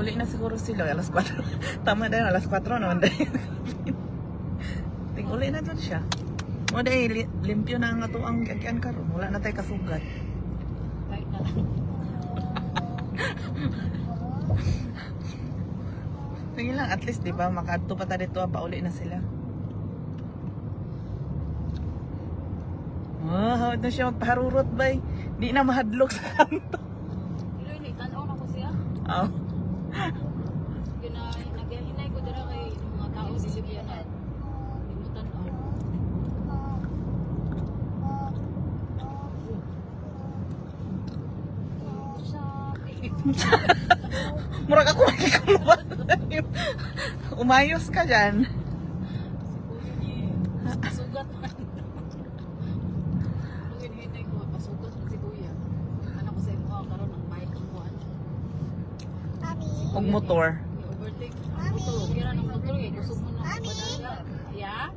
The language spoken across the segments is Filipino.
Uli na siguro sila, alas 4. Tama din, alas 4 naman dahil. Uli na dyan siya. O dahil, limpyo na nga ito ang kakian karon. Wala na tayo kasugat. Kahit na lang. Sige lang, at least, di ba, makaadto pa tayo dito, pauli na sila. Hawad na siya magpaharurot ba eh. Di na mahadlok sa kanto. Iloy, tanaw na ko siya. Oo. Naghinay ko dira kay mga tao si Sibia na. Di mo tanaw. Murag ako makikuluan. Umayos ka dyan. Sugat man. Hinay ko, pasugat man si Kuya. Ano ko sa imo karon ang bike ang kuan. Og motor. Overtake. Motor, kira ng motor eh. Kusog mo na. Yeah?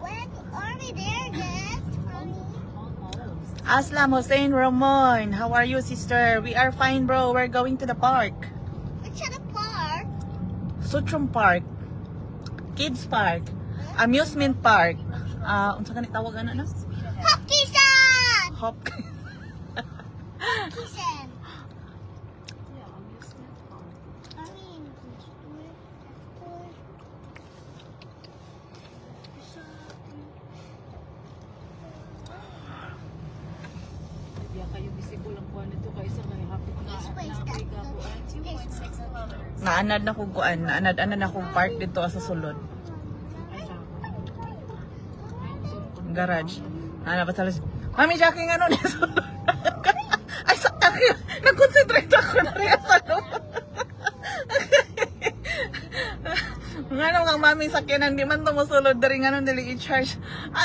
When are we there, Dad? Almost. Aslam Hussein Ramon, how are you, sister? We are fine, bro. We're going to the park. Which other park? Sutrum Park. Kids Park. Amusement Park. Unsa ka ni tawag ana no? Hopkison! Hop. Hopkison. Yeah, amusement park. I mean, Kaya kayo visible ang kuan nito kaysa kay hapit na Africa kuan 2.6 kilometers. Naanad na kong kuan, naanad-anad na akong park dito sa sulod. Ay sa Garage. Ba sa Mami Jackie nga nun. Ay sa akin. Nag-concentrate ako na rin sa loob. Nga nung ang mami sakyanan, di man tumusulod dari nga nung dili i-charge.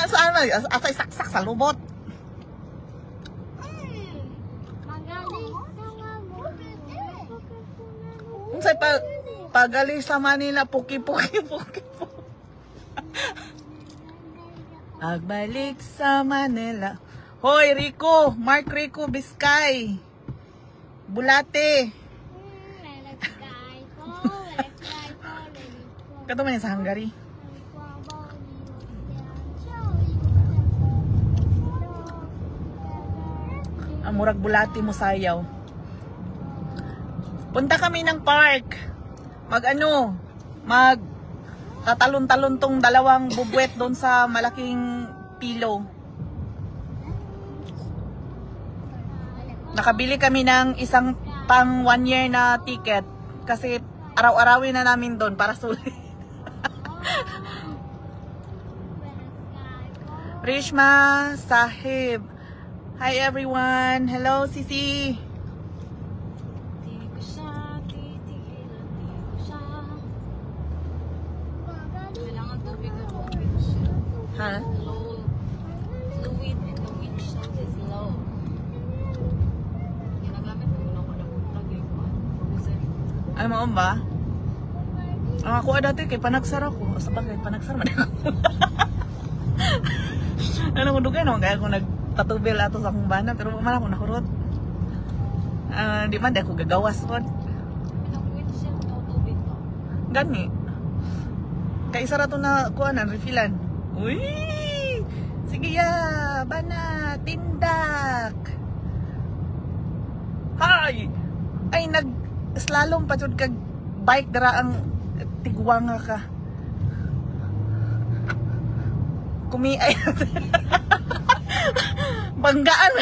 Saan na? Asay saksak sa lubot. Kung sa'y pagali sa Manila, puki-puki. Pagbalik sa Manila. Hoy, Rico! Mark Rico, Biskay! Bulate! Kato man yan sa Hungary. Ang murag bulati mo sayaw. Punta kami ng park. Mag tatalon-talon tong dalawang bubwet doon sa malaking pillow. Nakabili kami ng isang pang 1 year na ticket kasi araw-arawin na namin doon para sulit. Rishma Sahib. Hi everyone. Hello Sisi. kailangan tubig ako siya. Ha? Low. Fluid in the windshield is low. Ginagamit ko yun ako na buntag eh. Frozen. Ay mo ba? Ang ako dati kay panagsar ako. Sa bagay panagsar man ako. Ano ko dugay no kaya ako nagpatubil ato sa akong bana pero man ako nakurot. Di man di ako gagawas pod. Ang windshield no tubig to. Gani. Kay isa ra to na kuanan refillan. Uy! Sige ya, bana tindak. Hay. Ay nag-slalom pa jud kag bike dara ang tigwanga ka. Kumiay. Banggaan.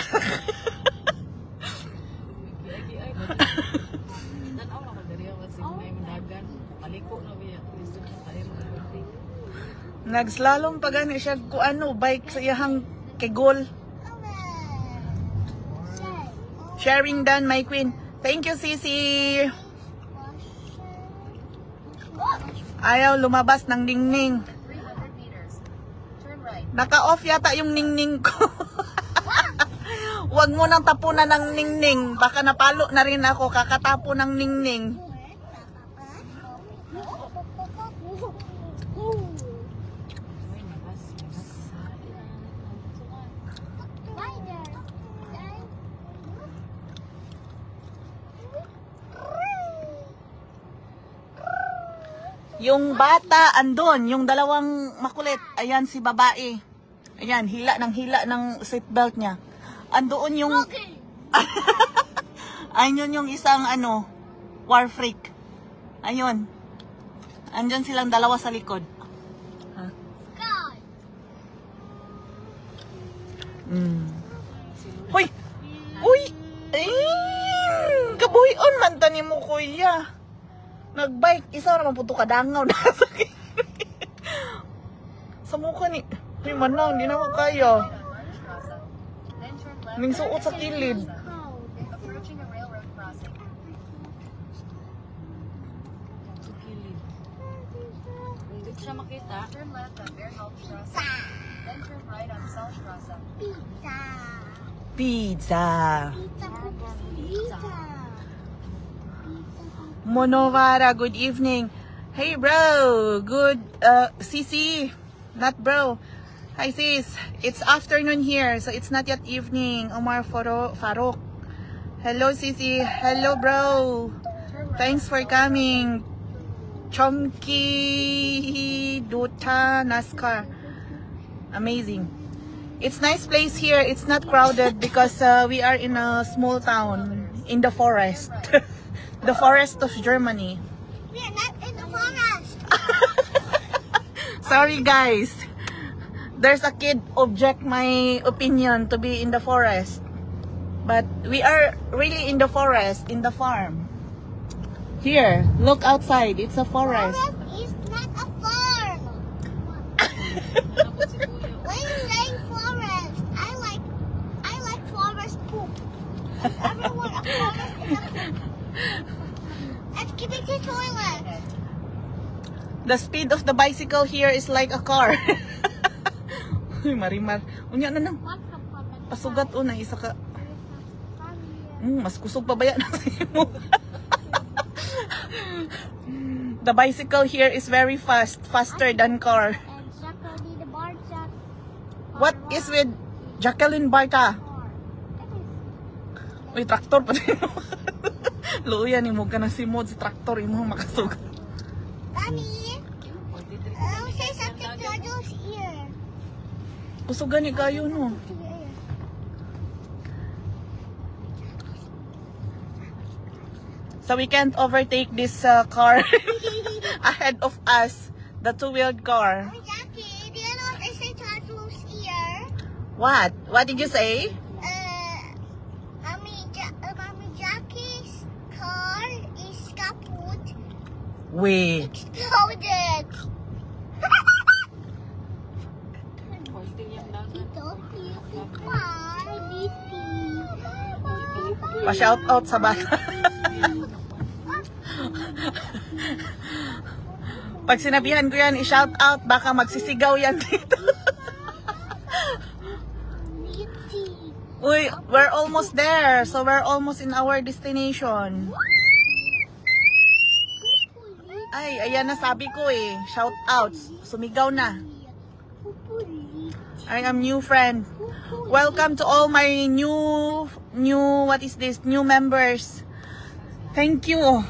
Giay-giay. Tanaw na ko diri ako kasi may dagan. Paliko na biya. Gusto ko tayo mag-birthday. Nag-slalom pa gani siya ku ano bike sa iyang kegol. Sharing done, my queen. Thank you, Sisi. Ayaw lumabas ng ningning. Naka-off yata yung ningning ko. Huwag mo nang tapunan ng ningning. Baka napalo na rin ako kakatapo ng ningning. Yung bata andon, yung dalawang makulit. Ayan si babae. Ayan, hila ng seatbelt niya. Andoon yung ayun yung isang war freak. Ayun. Andyan silang dalawa sa likod. Hoy! Uy! Ay! Kabuhion man tani mo, kuya. Nagbike. Isa naman po ito kadangaw na sa sa mukha ni... Uy, manaw. Hindi na ako kaya. Ning suot sa kilid. Hindi ko siya makita. Pizza. Pizza. Pizza. Monovara, good evening. Hey bro, good Sisi, not bro. Hi sis, it's afternoon here, so it's not yet evening. Omar Farouk. Hello Sisi, hello bro. Thanks for coming. Chomki Duta NASCAR. Amazing. It's nice place here. It's not crowded because we are in a small town in the forest. The forest of Germany. We are not in the forest. Sorry guys. There's a kid object my opinion to be in the forest. But we are really in the forest, in the farm. Here, look outside. It's a forest. Forest is not a farm. When you say forest, I like forest poop. Everyone, a forest is a poop. Let's keep it to toilet. The speed of the bicycle here is like a car. Uy, Marimar. Unya na nang. Pasugat una isa ka. Mas kusog pa baya na sa imo. The bicycle here is very fast, faster than car. What is with Jacqueline Barta? Uy, traktor pa din. Luya ni mo ka na si Mod sa traktor imo makasugat. Mommy, I'll say something to Adult's ear. Kusugan ni kayo no. So we can't overtake this car ahead of us, the two-wheeled car. Oh, Jackie, do you know what I say to Adult's ear? What? What did you say? Mommy, Jackie's car is kaput. Wait. Exploded. Konti yung dagat. Pa-shout out sa bata. Pag sinabihan ko yan, i-shout out, baka magsisigaw yan dito. Uy, we're almost there. So we're almost in our destination. Ay, ayan na sabi ko eh. Shout outs. Sumigaw na. I am new friend. Welcome to all my new what is this? New members. Thank you.